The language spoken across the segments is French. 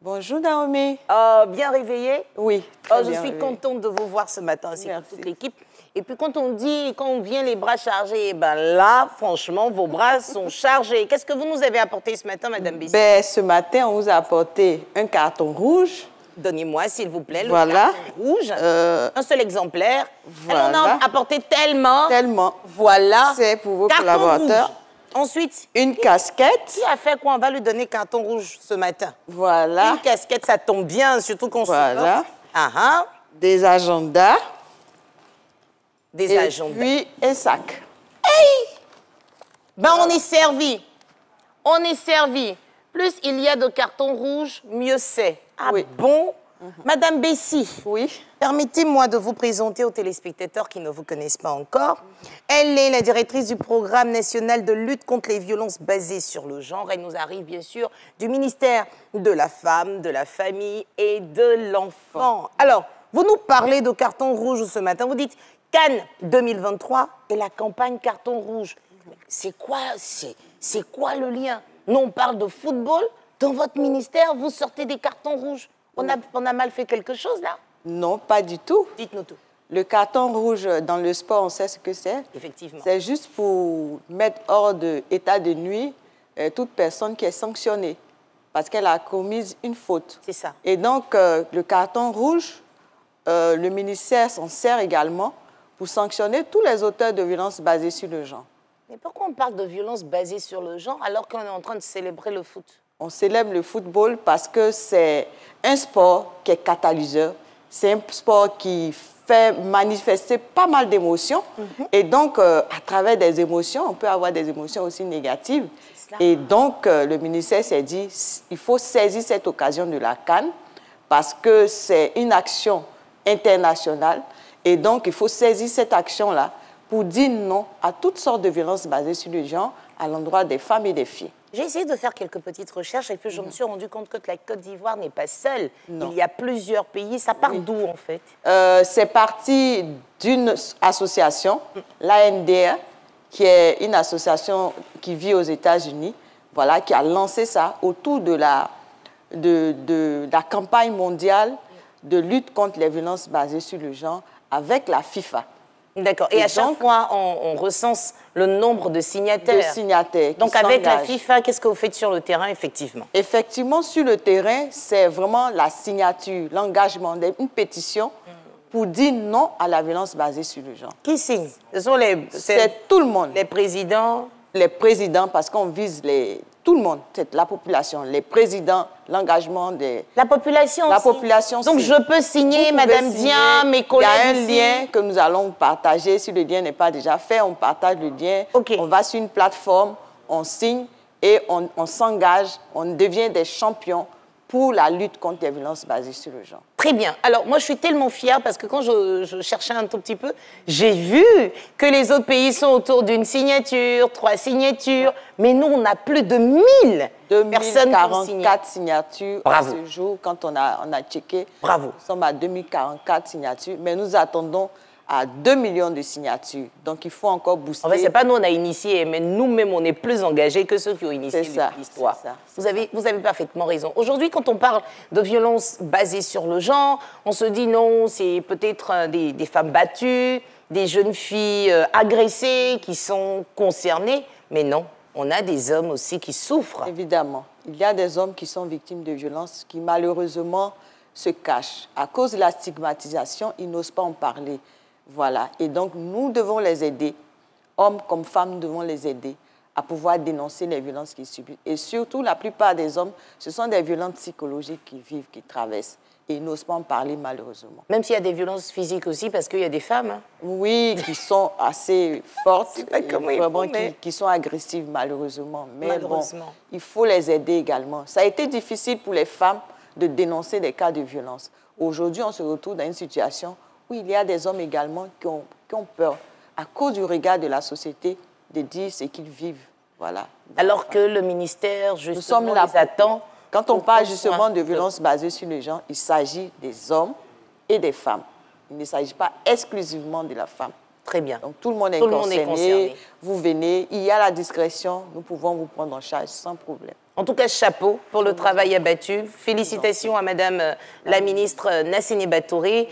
Bonjour Naomi. Bien réveillée? Oui. Je suis contente de vous voir ce matin ainsi que toute l'équipe. Et puis quand on vient les bras chargés, ben là, franchement, vos bras sont chargés. Qu'est-ce que vous nous avez apporté ce matin, Madame Bessie? Ce matin, on vous a apporté un carton rouge. Donnez-moi, s'il vous plaît, le voilà. carton rouge. Un seul exemplaire. Voilà. Alors, on a apporté tellement. Tellement. Voilà. C'est pour vos carton collaborateurs. Rouge. Ensuite, une casquette. Qui a fait quoi? On va lui donner carton rouge ce matin. Voilà. Une casquette, ça tombe bien, surtout qu'on voilà. supporte. Des agendas. Des agendas. Puis un sac. Hey! Ben, on est servi. On est servi. Plus il y a de cartons rouges, mieux c'est. Ah oui. Bon? Madame Bessie, oui. Permettez-moi de vous présenter aux téléspectateurs qui ne vous connaissent pas encore. Elle est la directrice du programme national de lutte contre les violences basées sur le genre. Elle nous arrive bien sûr du ministère de la Femme, de la Famille et de l'Enfant. Alors, vous nous parlez de carton rouge ce matin. Vous dites Cannes 2023 et la campagne carton rouge. C'est quoi le lien? Nous, on parle de football. Dans votre ministère, vous sortez des cartons rouges. On a mal fait quelque chose, là? Non, pas du tout. Dites-nous tout. Le carton rouge, dans le sport, on sait ce que c'est. Effectivement. C'est juste pour mettre hors d'état de nuit toute personne qui est sanctionnée parce qu'elle a commis une faute. C'est ça. Et donc, le carton rouge, le ministère s'en sert également pour sanctionner tous les auteurs de violences basées sur le genre. Mais pourquoi on parle de violences basées sur le genre alors qu'on est en train de célébrer le foot? On célèbre le football parce que c'est un sport qui est catalyseur. C'est un sport qui fait manifester pas mal d'émotions. Et donc, à travers des émotions, on peut avoir des émotions aussi négatives. Et donc, le ministère s'est dit, il faut saisir cette occasion de la CAN parce que c'est une action internationale. Et donc, il faut saisir cette action-là pour dire non à toutes sortes de violences basées sur le genre à l'endroit des femmes et des filles. J'ai essayé de faire quelques petites recherches et puis je me suis rendu compte que la Côte d'Ivoire n'est pas seule. Non. Il y a plusieurs pays. Ça part d'où, en fait? C'est parti d'une association, l'ANDR, qui est une association qui vit aux États-Unis, voilà, qui a lancé ça autour de la campagne mondiale de lutte contre les violences basées sur le genre avec la FIFA. D'accord. Et à chaque fois, on recense le nombre de signataires. De signataires. Donc, avec la FIFA, qu'est-ce que vous faites sur le terrain, effectivement? Effectivement, sur le terrain, c'est vraiment la signature, l'engagement, une pétition pour dire non à la violence basée sur le genre. Qui signe? C'est tout le monde. Les présidents? Les présidents, parce qu'on vise tout le monde, c'est la population, les présidents, l'engagement des... La population La aussi. population. Donc, je peux signer, Madame Dian, mes collègues. Il y a un lien que nous allons partager. Si le lien n'est pas déjà fait, on partage le lien. Okay. On va sur une plateforme, on signe et on s'engage, on devient des champions pour la lutte contre les violences basées sur le genre. Très bien. Alors, moi, je suis tellement fière parce que quand je cherchais un tout petit peu, j'ai vu que les autres pays sont autour d'une signature, 3 signatures, mais nous, on a plus de 1000 personnes qui ont signé. 2044 signatures à ce jour, quand on a checké. Bravo. Nous sommes à 2044 signatures, mais nous attendons à 2 millions de signatures. Donc, il faut encore booster. En fait, ce n'est pas nous, on a initié, mais nous-mêmes, on est plus engagés que ceux qui ont initié l'histoire. Vous avez parfaitement raison. Aujourd'hui, quand on parle de violences basées sur le genre, on se dit non, c'est peut-être des femmes battues, des jeunes filles agressées qui sont concernées, mais non, on a des hommes aussi qui souffrent. Évidemment. Il y a des hommes qui sont victimes de violences qui, malheureusement, se cachent. À cause de la stigmatisation, ils n'osent pas en parler. Voilà. Et donc, nous devons les aider. Hommes comme femmes, nous devons les aider à pouvoir dénoncer les violences qu'ils subissent. Et surtout, la plupart des hommes, ce sont des violences psychologiques qu'ils vivent, qu'ils traversent. Et ils n'osent pas en parler, malheureusement. Même s'il y a des violences physiques aussi, parce qu'il y a des femmes. Hein. Oui, qui sont assez fortes, vraiment, qui sont agressives, malheureusement. Mais bon, il faut les aider également. Ça a été difficile pour les femmes de dénoncer des cas de violence. Aujourd'hui, on se retrouve dans une situation où il y a des hommes également qui ont peur, à cause du regard de la société, de dire ce qu'ils vivent. Voilà. Alors que le ministère, justement, les attend. Quand on parle justement de violences basées sur le genre, il s'agit des hommes et des femmes. Il ne s'agit pas exclusivement de la femme. Très bien. Donc tout le monde est concerné. Vous venez, il y a la discrétion, nous pouvons vous prendre en charge sans problème. En tout cas, chapeau pour le travail abattu. Félicitations à Madame la ministre Nassini Batouré.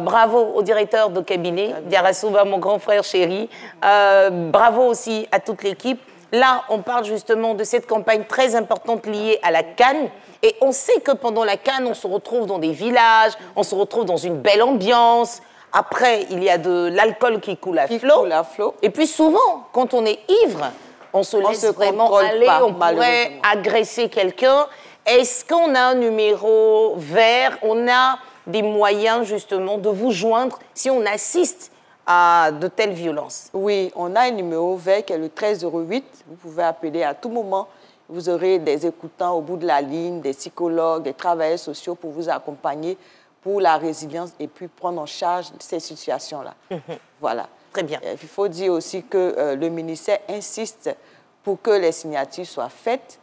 Bravo au directeur de cabinet, Diarasouba, mon grand frère chéri. Bravo aussi à toute l'équipe. Là, on parle justement de cette campagne très importante liée à la CAN. Et on sait que pendant la CAN, on se retrouve dans des villages, on se retrouve dans une belle ambiance. Après, il y a de l'alcool qui coule à flot. Et puis souvent, quand on est ivre, on se laisse vraiment aller, on pourrait agresser quelqu'un. Est-ce qu'on a un numéro vert? On a des moyens justement de vous joindre si on assiste à de telles violences? Oui, on a un numéro vert qui est le 1308. Vous pouvez appeler à tout moment. Vous aurez des écoutants au bout de la ligne, des psychologues, des travailleurs sociaux pour vous accompagner pour la résilience et puis prendre en charge ces situations-là. Voilà. Très bien. Il faut dire aussi que le ministère insiste pour que les signatures soient faites,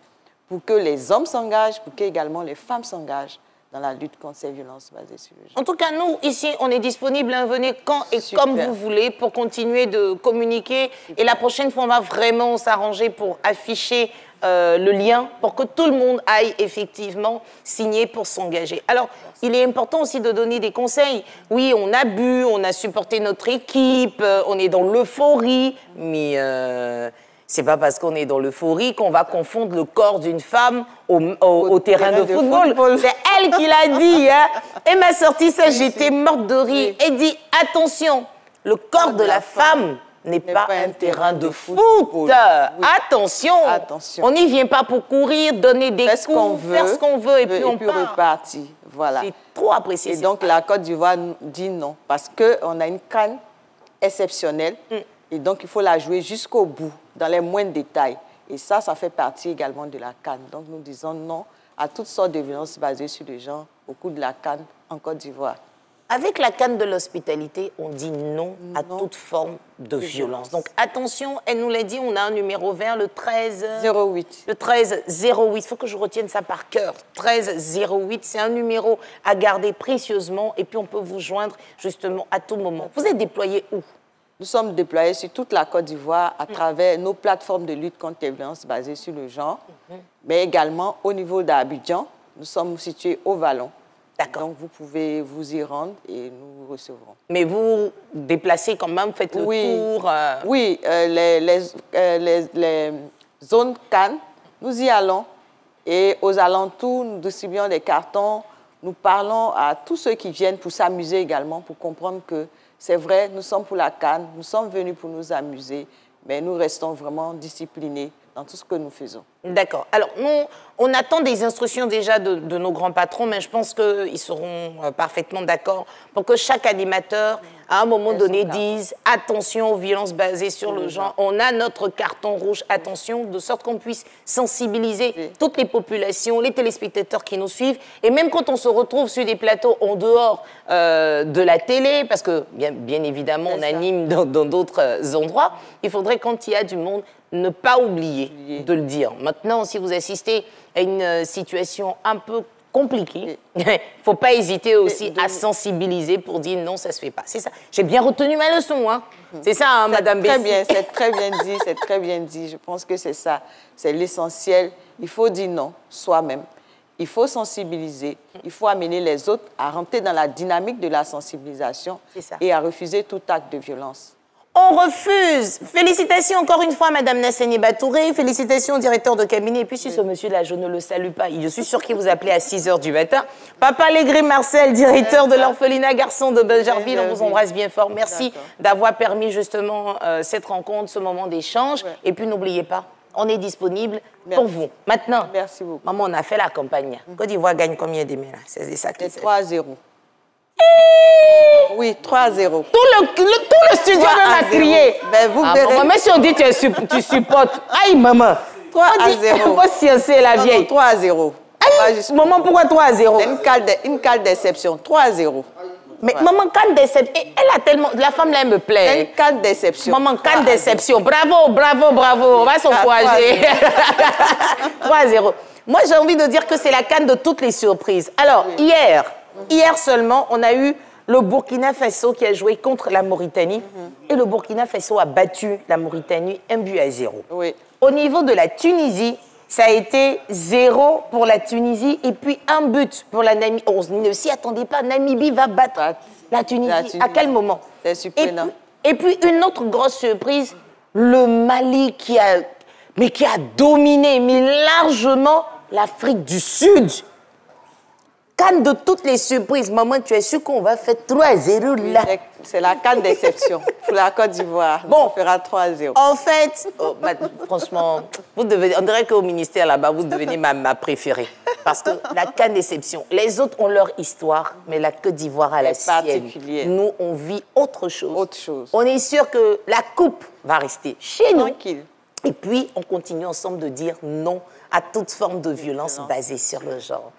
pour que les hommes s'engagent, pour qu'également les femmes s'engagent dans la lutte contre ces violences basées sur le genre. En tout cas, nous, ici, on est disponible. Hein, venez quand et comme vous voulez pour continuer de communiquer. Et la prochaine fois, on va vraiment s'arranger pour afficher le lien pour que tout le monde aille effectivement signer pour s'engager. Alors, il est important aussi de donner des conseils. Oui, on a bu, on a supporté notre équipe, on est dans l'euphorie, mais c'est pas parce qu'on est dans l'euphorie qu'on va confondre le corps d'une femme au terrain de football. C'est elle qui l'a dit. Hein. Elle m'a sorti ça, j'étais morte de rire. Elle dit, attention, le corps de la femme n'est pas un terrain de foot. Oui. Attention. On n'y vient pas pour courir, donner des coups, faire ce qu'on veut et puis on part. Repartir. Voilà. C'est trop apprécié. Et donc la Côte d'Ivoire dit non parce qu'on a une CAN exceptionnelle et donc il faut la jouer jusqu'au bout, dans les moindres détails. Et ça fait partie également de la CAN. Donc nous disons non à toutes sortes de violences basées sur le genre au cours de la CAN en Côte d'Ivoire. Avec la CAN de l'hospitalité, on dit non à toute forme de violence. Donc attention, elle nous l'a dit, on a un numéro vert, le 1308. Le 1308, il faut que je retienne ça par cœur. 1308, c'est un numéro à garder précieusement et puis on peut vous joindre justement à tout moment. Vous êtes déployé où? Nous sommes déployés sur toute la Côte d'Ivoire à travers nos plateformes de lutte contre les violences basées sur le genre, mais également au niveau d'Abidjan. Nous sommes situés au Vallon. Donc, vous pouvez vous y rendre et nous vous recevrons. Mais vous déplacez quand même, faites le tour Oui, les zones CAN, nous y allons. Et aux alentours, nous distribuons des cartons. Nous parlons à tous ceux qui viennent pour s'amuser également, pour comprendre que c'est vrai, nous sommes pour la CAN, nous sommes venus pour nous amuser, mais nous restons vraiment disciplinés dans tout ce que nous faisons. D'accord. Alors, nous, on attend des instructions déjà de nos grands patrons, mais je pense qu'ils seront parfaitement d'accord pour que chaque animateur, à un moment donné, dise « Attention aux violences basées sur le genre, on a notre carton rouge, attention », de sorte qu'on puisse sensibiliser toutes les populations, les téléspectateurs qui nous suivent, et même quand on se retrouve sur des plateaux en dehors de la télé, parce que, bien évidemment, on anime dans d'autres endroits, il faudrait, quand il y a du monde, ne pas oublier de le dire. Maintenant, si vous assistez à une situation un peu compliquée, il ne faut pas hésiter aussi à sensibiliser pour dire non, ça ne se fait pas. C'est ça. J'ai bien retenu ma leçon. Hein. C'est ça, hein, Madame Bessie. C'est très bien dit, c'est très bien dit. Je pense que c'est ça. C'est l'essentiel. Il faut dire non soi-même. Il faut sensibiliser. Il faut amener les autres à rentrer dans la dynamique de la sensibilisation et à refuser tout acte de violence. On refuse. Félicitations encore une fois, Madame Nassini Batouré. Félicitations au directeur de cabinet. Et puis, si ce monsieur-là, je ne le salue pas, je suis sûre qu'il vous appelait à 6 h du matin. Papa Légré Marcel, directeur de l'orphelinat Garçon de Benjerville, on vous embrasse bien fort. Merci d'avoir permis justement cette rencontre, ce moment d'échange. Et puis, n'oubliez pas, on est disponible pour vous. Maintenant, merci beaucoup. Maman, on a fait la campagne. Côte d'Ivoire gagne combien de là? C'est ça qui est 3-0. Oui, 3-0. Tout le studio a crié. Ben, vous verrez. Maman, si on dit que tu supportes. Aïe, maman. 3-0. Il faut sciencer la vieille. 3-0. Maman, pourquoi 3-0? C'est une cale déception. 3-0. Mais maman, cale déception. Elle a tellement. La femme là, elle me plaît. C'est une cale déception. Maman, cale déception. Bravo, bravo, bravo. On va s'encourager. 3-0. Moi, j'ai envie de dire que c'est la canne de toutes les surprises. Alors, hier seulement, on a eu le Burkina Faso qui a joué contre la Mauritanie. Et le Burkina Faso a battu la Mauritanie 1-0. Oui. Au niveau de la Tunisie, Ça a été 0 pour la Tunisie et puis 1 but pour la Namibie. On ne s'y attendait pas. Namibie va battre la Tunisie. À quel moment? C'est surprenant. Et puis une autre grosse surprise, le Mali qui a dominé, mais largement, l'Afrique du Sud. Canne de toutes les surprises. Maman, tu es sûr qu'on va faire 3-0 là? C'est la canne d'exception pour la Côte d'Ivoire. Bon, on fera 3-0. En fait, franchement, on dirait qu'au ministère là-bas, vous devenez ma préférée. Parce que la canne d'exception, les autres ont leur histoire, mais la Côte d'Ivoire a la sienne. Nous, on vit autre chose. On est sûr que la coupe va rester chez nous. Tranquille. Et puis, on continue ensemble de dire non à toute forme de violence basée sur le genre.